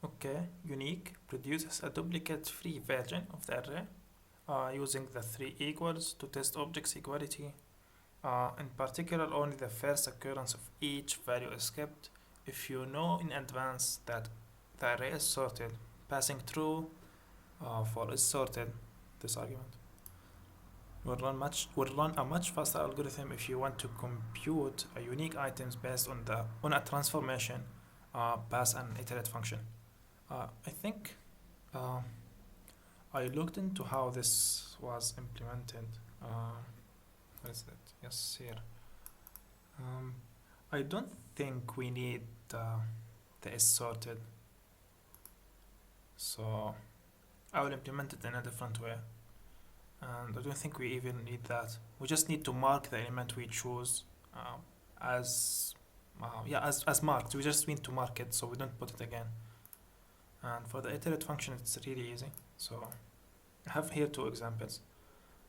Okay, unique produces a duplicate-free version of the array using the three equals to test objects equality. In particular, only the first occurrence of each value is kept. If you know in advance that the array is sorted, passing true for is sorted, this argument will run a much faster algorithm if you want to compute a unique items based on a transformation pass an iterate function. I think I looked into how this was implemented. What is that? Yes, here. I don't think we need the is sorted, so I will implement it in a different way. And I don't think we even need that. We just need to mark the element we choose as as marked. We just need to mark it so we don't put it again. And for the iterate function, it's really easy. So I have here two examples.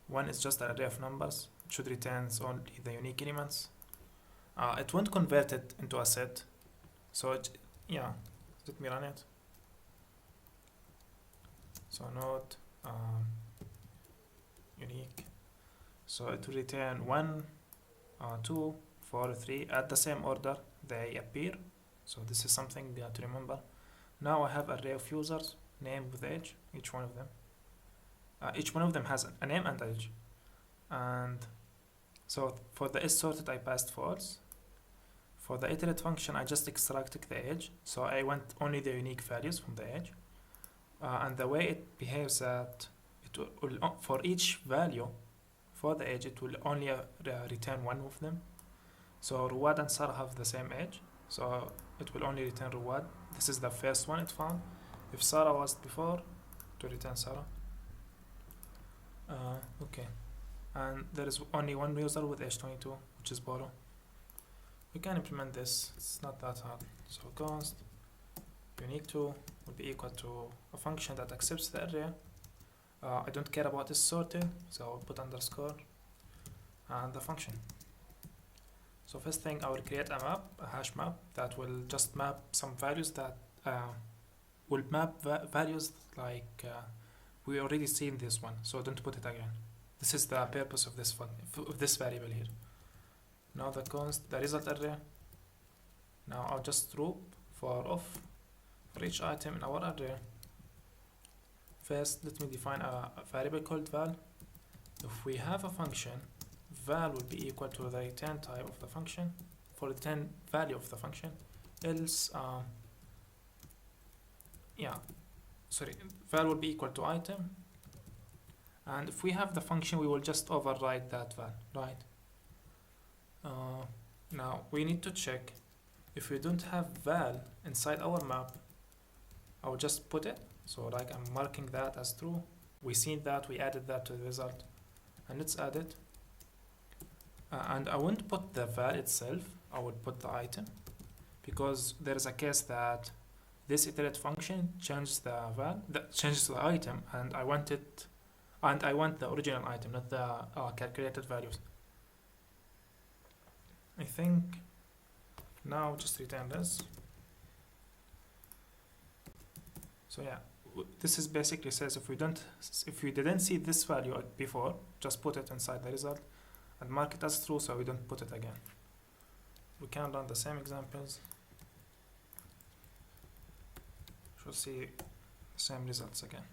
One is just an array of numbers. It should return only the unique elements. It won't convert it into a set. So let me run it. So node unique. So it will return 1, 2, 4, 3 at the same order they appear. So this is something to remember. Now I have an array of users, name with age, each one of them. Each one of them has a name and age. And so for the is sorted, I passed false. For the iterate function, I just extracted the age. So I want only the unique values from the age. And the way it behaves that it will for each value for the age, it will only return one of them. So Ruwad and Sarah have the same age. So it will only return Ruwad. This is the first one it found. If Sarah was before, to return Sarah. Okay. And there is only one user with age 22, which is Bolo. We can implement this. It's not that hard. So const uniq2 will be equal to a function that accepts the array. I don't care about this sorted, so I'll put underscore and the function. So first thing, I will create a map, a hash map that will just map some values that will map values like we already seen this one. So don't put it again. This is the purpose of this variable here. Now the const the result array. Now I'll just loop for each item in our array. First, let me define a variable called val. If we have a function, val will be equal to the return type of the function for the return value of the function. Else, val will be equal to item. And if we have the function, we will just override that val, right? Now we need to check if we don't have val inside our map. I will just put it. So like I'm marking that as true. We seen that, we added that to the result. And let's add it. And I won't put the val itself, I would put the item. Because there is a case that this iterate function changes the val, changes the item, and I want the original item, not the calculated values. I think now just return this. So yeah, this is basically says if we didn't see this value before, just put it inside the result and mark it as true so we don't put it again. We can run the same examples. Should see the same results again.